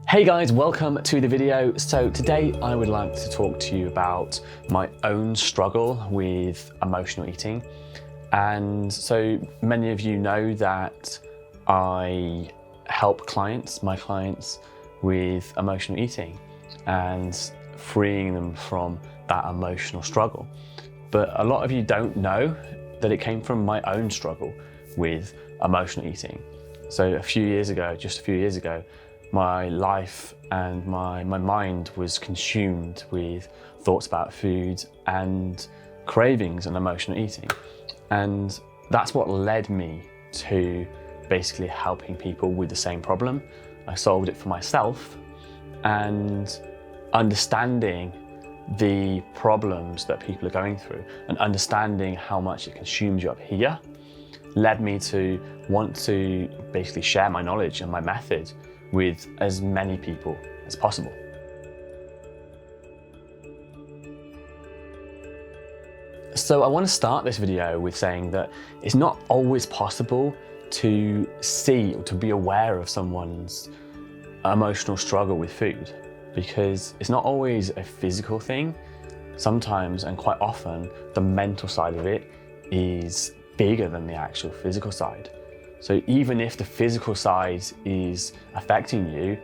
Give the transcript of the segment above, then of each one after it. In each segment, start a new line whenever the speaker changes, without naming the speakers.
Hey guys, welcome to the video. So today I would like to talk to you about my own struggle with emotional eating. And so many of you know that I help my clients with emotional eating and freeing them from that emotional struggle. But a lot of you don't know that it came from my own struggle with emotional eating. So just a few years ago, my life and my mind was consumed with thoughts about food and cravings and emotional eating. And that's what led me to basically helping people with the same problem. I solved it for myself, and understanding the problems that people are going through and understanding how much it consumes you up here led me to want to basically share my knowledge and my method with as many people as possible. So I want to start this video with saying that it's not always possible to see or to be aware of someone's emotional struggle with food, because it's not always a physical thing. Sometimes, and quite often, the mental side of it is bigger than the actual physical side. So even if the physical side is affecting you,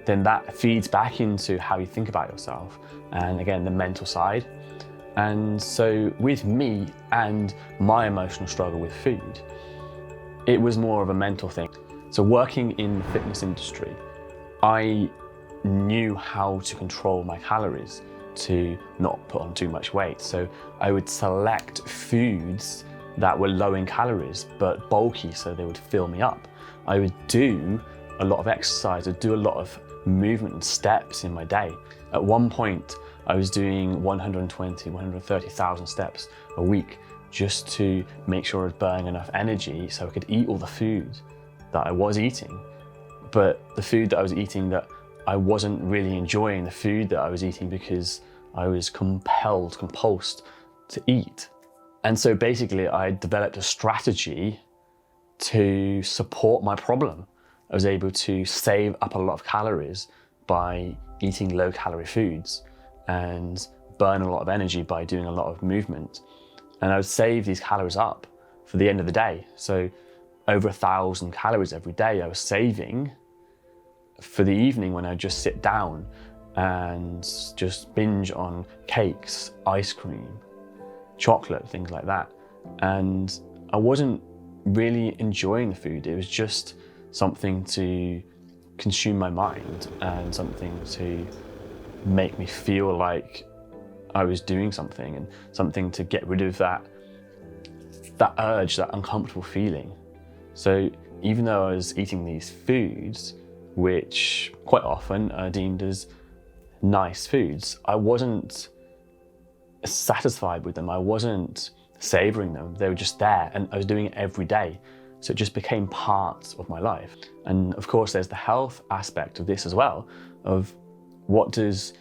then that feeds back into how you think about yourself, and again, the mental side. And so with me and my emotional struggle with food, it was more of a mental thing. So working in the fitness industry, I knew how to control my calories to not put on too much weight. So I would select foods that were low in calories but bulky, so they would fill me up. I would do a lot of exercise, I'd do a lot of movement and steps in my day. At one point, I was doing 130,000 steps a week just to make sure I was burning enough energy so I could eat all the food that I was eating. But the food that I was eating, that I wasn't really enjoying the food that I was eating because I was compulsed to eat. And so basically I developed a strategy to support my problem. I was able to save up a lot of calories by eating low calorie foods and burn a lot of energy by doing a lot of movement. And I would save these calories up for the end of the day. So over 1,000 calories every day I was saving for the evening, when I just sit down and just binge on cakes, ice cream, chocolate, things like that. And I wasn't really enjoying the food. It was just something to consume my mind and something to make me feel like I was doing something, and something to get rid of that urge, that uncomfortable feeling. So even though I was eating these foods, which quite often are deemed as nice foods, I wasn't satisfied with them. I wasn't savoring them. They were just there, and I was doing it every day. So it just became part of my life. And of course, there's the health aspect of this as well, of what does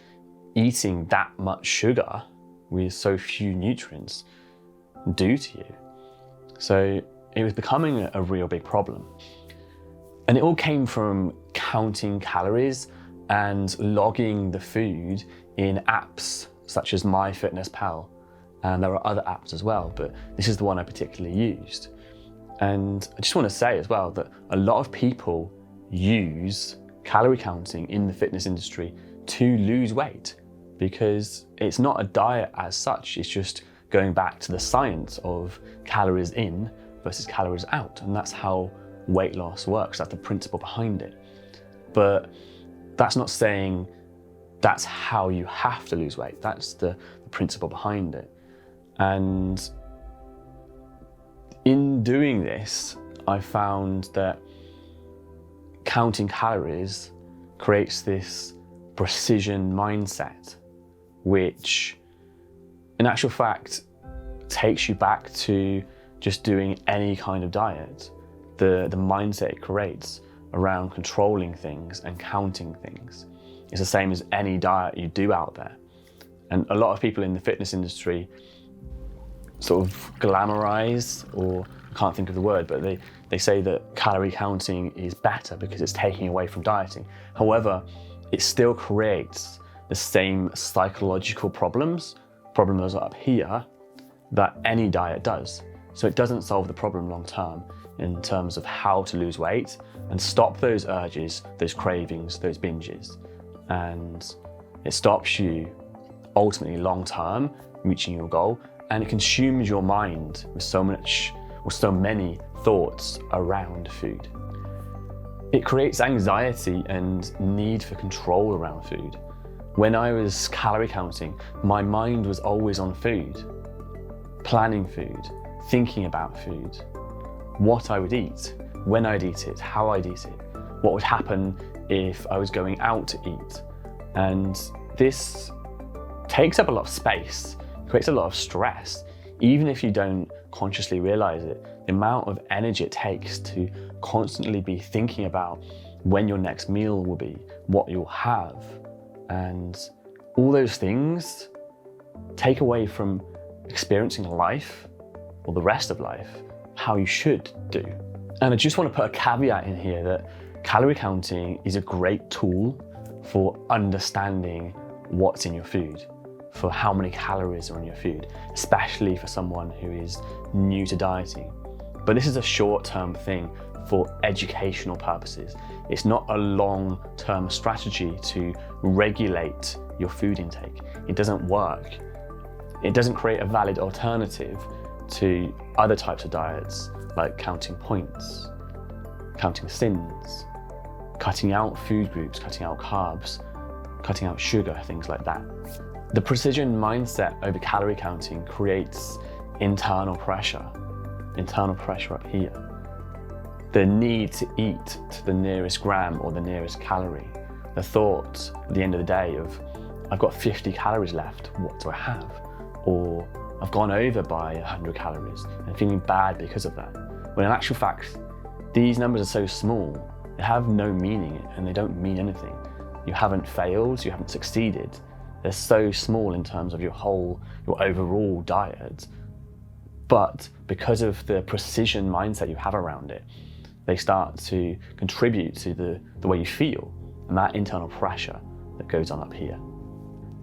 eating that much sugar with so few nutrients do to you? So it was becoming a real big problem. And it all came from counting calories and logging the food in apps such as MyFitnessPal. And there are other apps as well, but this is the one I particularly used. And I just want to say as well that a lot of people use calorie counting in the fitness industry to lose weight, because it's not a diet as such. It's just going back to the science of calories in versus calories out. And that's how weight loss works. That's the principle behind it. But that's not saying that's how you have to lose weight. That's the principle behind it. And in doing this, I found that counting calories creates this precision mindset, which in actual fact takes you back to just doing any kind of diet. The mindset it creates around controlling things and counting things is the same as any diet you do out there. And a lot of people in the fitness industry sort of glamorize, or I can't think of the word, but they say that calorie counting is better because it's taking away from dieting. However, it still creates the same psychological problems up here that any diet does. So it doesn't solve the problem long term in terms of how to lose weight and stop those urges, those cravings, those binges. And it stops you ultimately long term reaching your goal, and it consumes your mind with so many thoughts around food. It creates anxiety and need for control around food. When I was calorie counting, my mind was always on food, planning food, thinking about food, what I would eat, when I'd eat it, how I'd eat it, what would happen if I was going out to eat. And this takes up a lot of space, creates a lot of stress. Even if you don't consciously realize it, the amount of energy it takes to constantly be thinking about when your next meal will be, what you'll have, and all those things take away from experiencing life, or the rest of life, how you should do. And I just want to put a caveat in here that calorie counting is a great tool for understanding what's in your food, for how many calories are in your food, especially for someone who is new to dieting. But this is a short-term thing for educational purposes. It's not a long-term strategy to regulate your food intake. It doesn't work. It doesn't create a valid alternative to other types of diets, like counting points, counting sins, cutting out food groups, cutting out carbs, cutting out sugar, things like that. The precision mindset over calorie counting creates internal pressure up here. The need to eat to the nearest gram or the nearest calorie. The thought at the end of the day of, I've got 50 calories left, what do I have? Or I've gone over by 100 calories and feeling bad because of that. When in actual fact, these numbers are so small, they have no meaning and they don't mean anything. You haven't failed, you haven't succeeded. They're so small in terms of your overall diet. But because of the precision mindset you have around it, they start to contribute to the way you feel and that internal pressure that goes on up here.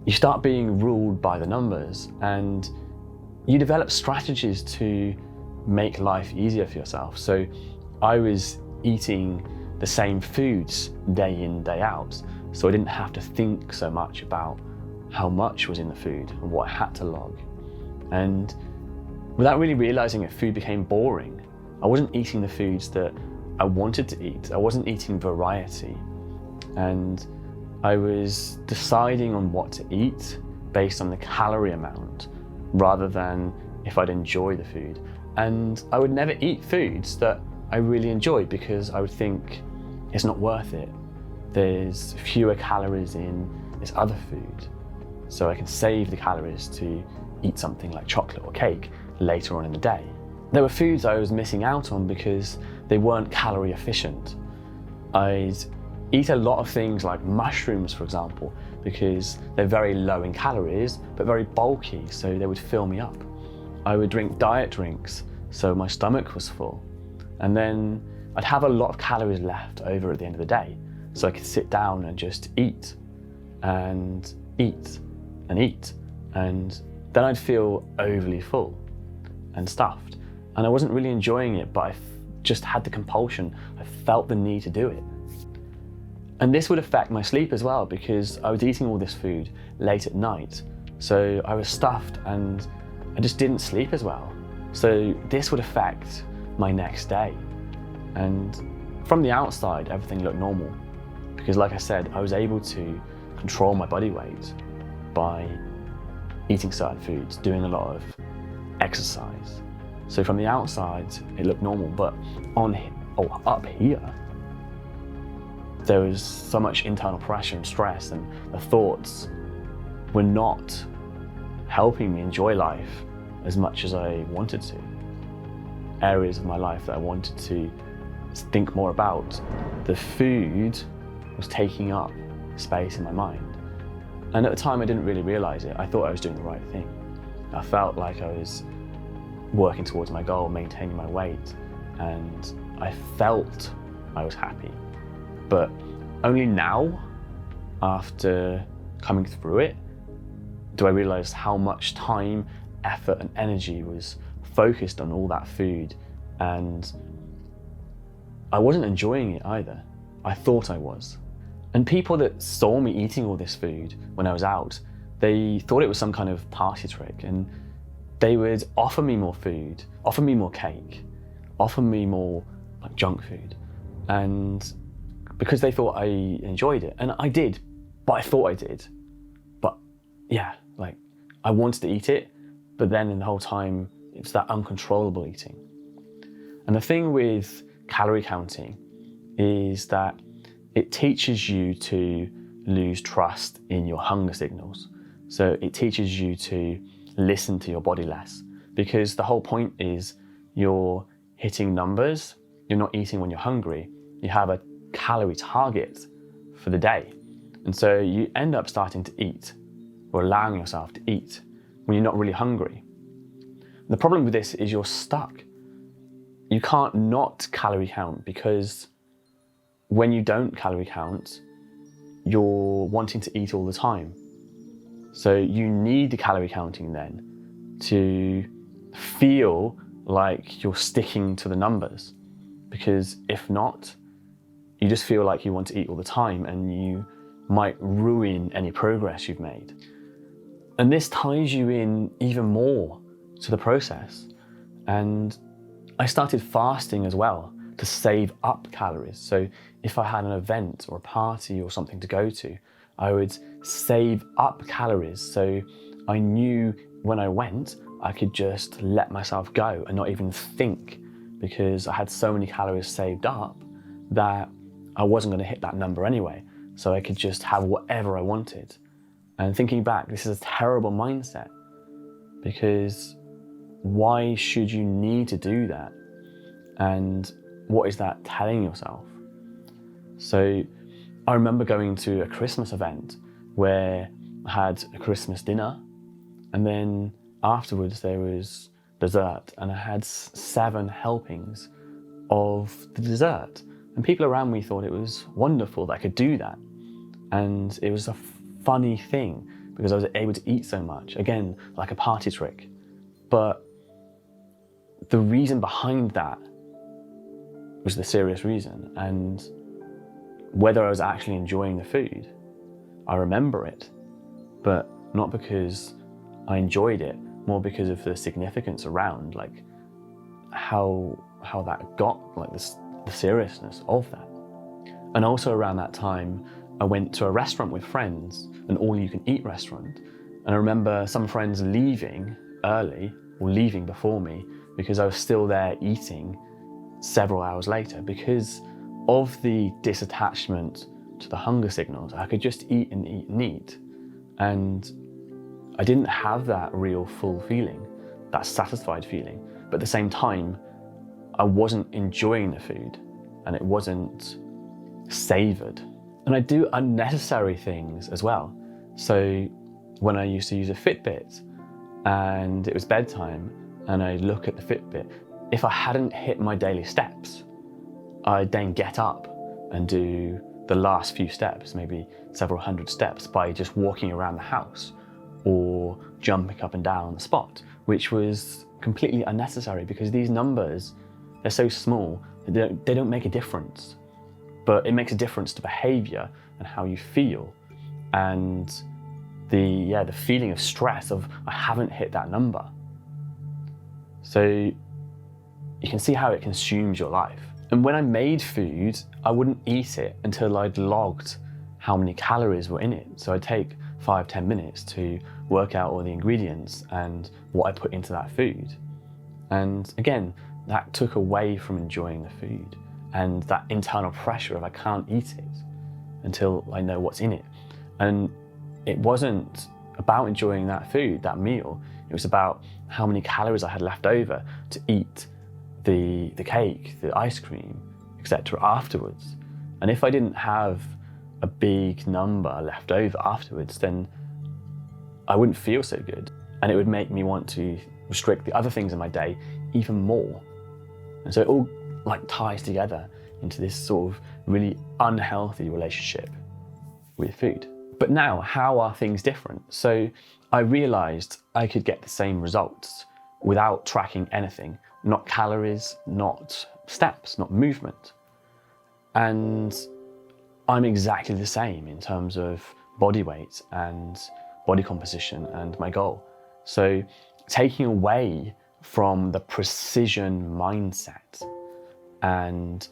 You start being ruled by the numbers, and you develop strategies to make life easier for yourself. So I was eating the same foods day in, day out, so I didn't have to think so much about how much was in the food and what I had to log. And without really realizing it, food became boring. I wasn't eating the foods that I wanted to eat. I wasn't eating variety. And I was deciding on what to eat based on the calorie amount rather than if I'd enjoy the food. And I would never eat foods that I really enjoyed because I would think it's not worth it. There's fewer calories in this other food, so I can save the calories to eat something like chocolate or cake later on in the day. There were foods I was missing out on because they weren't calorie efficient. I'd eat a lot of things like mushrooms, for example, because they're very low in calories, but very bulky, so they would fill me up. I would drink diet drinks, so my stomach was full. And then I'd have a lot of calories left over at the end of the day, so I could sit down and just eat and eat and eat. And then I'd feel overly full and stuffed. And I wasn't really enjoying it, but I just had the compulsion. I felt the need to do it. And this would affect my sleep as well, because I was eating all this food late at night. So I was stuffed and I just didn't sleep as well. So this would affect my next day. And from the outside, everything looked normal, because like I said, I was able to control my body weight by eating certain foods, doing a lot of exercise. So from the outside, it looked normal, but up here, there was so much internal pressure and stress, and the thoughts were not helping me enjoy life as much as I wanted to. Areas of my life that I wanted to think more about, the food was taking up space in my mind. And at the time I didn't really realize it. I thought I was doing the right thing. I felt like I was working towards my goal, maintaining my weight, and I felt I was happy. But only now, after coming through it, do I realize how much time, effort, and energy was focused on all that food, and I wasn't enjoying it either. I thought I was. And people that saw me eating all this food when I was out, they thought it was some kind of party trick, and they would offer me more food, offer me more cake, offer me more like junk food. And because they thought I enjoyed it, and I did, but I thought I did. But yeah, like I wanted to eat it, but then in the whole time, it's that uncontrollable eating. And the thing with calorie counting is that it teaches you to lose trust in your hunger signals. So it teaches you to listen to your body less, because the whole point is you're hitting numbers, you're not eating when you're hungry, you have a calorie target for the day. And so you end up starting to eat, or allowing yourself to eat, when you're not really hungry. The problem with this is you're stuck. You can't not calorie count, because when you don't calorie count, you're wanting to eat all the time. So you need the calorie counting then to feel like you're sticking to the numbers, because if not, you just feel like you want to eat all the time, and you might ruin any progress you've made. And this ties you in even more to the process. And I started fasting as well to save up calories. So if I had an event or a party or something to go to, I would save up calories. So I knew when I went, I could just let myself go and not even think, because I had so many calories saved up that I wasn't going to hit that number anyway. So I could just have whatever I wanted. And thinking back, this is a terrible mindset, because why should you need to do that? And what is that telling yourself? So I remember going to a Christmas event where I had a Christmas dinner, and then afterwards there was dessert, and I had 7 helpings of the dessert. And people around me thought it was wonderful that I could do that. And it was a funny thing, because I was able to eat so much, again, like a party trick. But the reason behind that was the serious reason, and whether I was actually enjoying the food. I remember it, but not because I enjoyed it, more because of the significance around, like how that got, like the seriousness of that. And also around that time, I went to a restaurant with friends, an all-you-can-eat restaurant. And I remember some friends leaving early, or leaving before me, because I was still there eating several hours later, because of the disattachment to the hunger signals. I could just eat and eat and eat. And I didn't have that real full feeling, that satisfied feeling. But at the same time, I wasn't enjoying the food, and it wasn't savored. And I do unnecessary things as well. So when I used to use a Fitbit and it was bedtime and I look at the Fitbit, if I hadn't hit my daily steps, I'd then get up and do the last few steps, maybe several hundred steps, by just walking around the house or jumping up and down the spot, which was completely unnecessary, because these numbers, they're so small, they don't make a difference. But it makes a difference to behavior and how you feel, and the feeling of stress of I haven't hit that number. So you can see how it consumes your life. And when I made food, I wouldn't eat it until I'd logged how many calories were in it. So I'd take 5-10 minutes to work out all the ingredients and what I put into that food. And again, that took away from enjoying the food and that internal pressure of I can't eat it until I know what's in it. And it wasn't about enjoying that food, that meal. It was about how many calories I had left over to eat the cake, the ice cream, etc. afterwards. And if I didn't have a big number left over afterwards, then I wouldn't feel so good. And it would make me want to restrict the other things in my day even more. And so it all like ties together into this sort of really unhealthy relationship with food. But now, how are things different? So I realized I could get the same results without tracking anything, not calories, not steps, not movement. And I'm exactly the same in terms of body weight and body composition and my goal. So taking away from the precision mindset and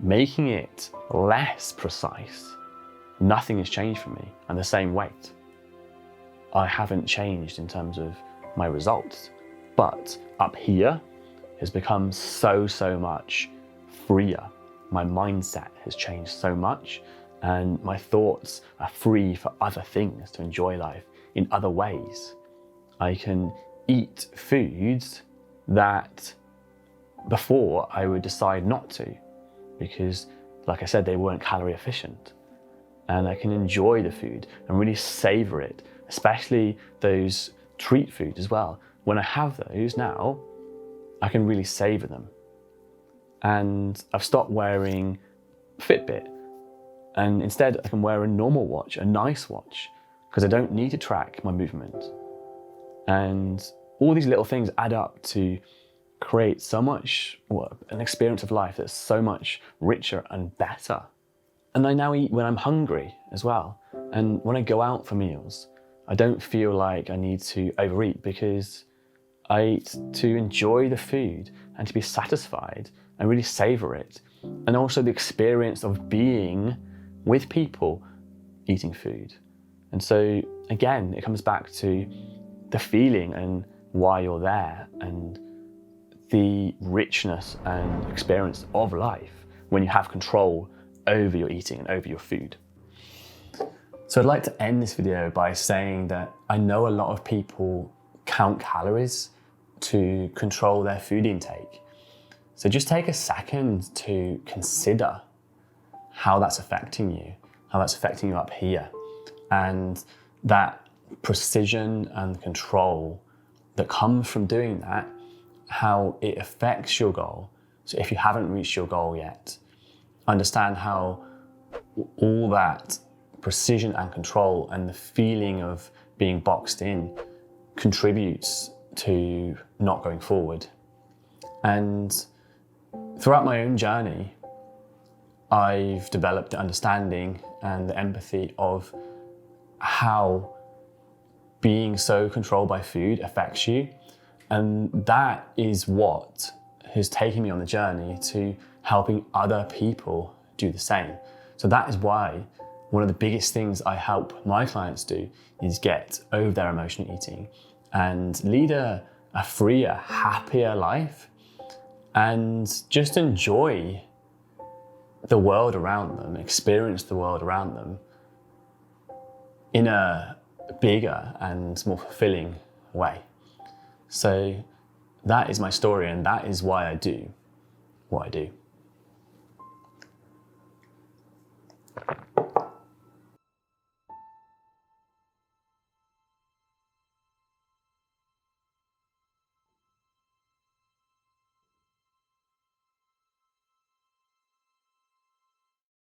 making it less precise, nothing has changed for me. I'm the same weight. I haven't changed in terms of my results, but up here has become so much freer. My mindset has changed so much, and my thoughts are free for other things, to enjoy life in other ways. I can eat foods that before I would decide not to, because like I said, they weren't calorie efficient. And I can enjoy the food and really savor it, especially those treat foods as well. When I have those now, I can really savor them. And I've stopped wearing Fitbit, and instead I can wear a normal watch, a nice watch, because I don't need to track my movement. And all these little things add up to create so much, an experience of life that's so much richer and better. And I now eat when I'm hungry as well. And when I go out for meals, I don't feel like I need to overeat, because I eat to enjoy the food and to be satisfied and really savor it. And also the experience of being with people eating food. And so again, it comes back to the feeling and why you're there, and the richness and experience of life when you have control over your eating and over your food. So I'd like to end this video by saying that I know a lot of people count calories to control their food intake. So just take a second to consider how that's affecting you up here, and that precision and control that comes from doing that, how it affects your goal. So if you haven't reached your goal yet, understand how all that precision and control and the feeling of being boxed in contributes to not going forward. And throughout my own journey, I've developed the understanding and the empathy of how being so controlled by food affects you. And that is what has taken me on the journey to helping other people do the same. So that is why one of the biggest things I help my clients do is get over their emotional eating and lead a freer, happier life, and just enjoy the world around them, experience the world around them in a bigger and more fulfilling way. So that is my story, and that is why I do what I do.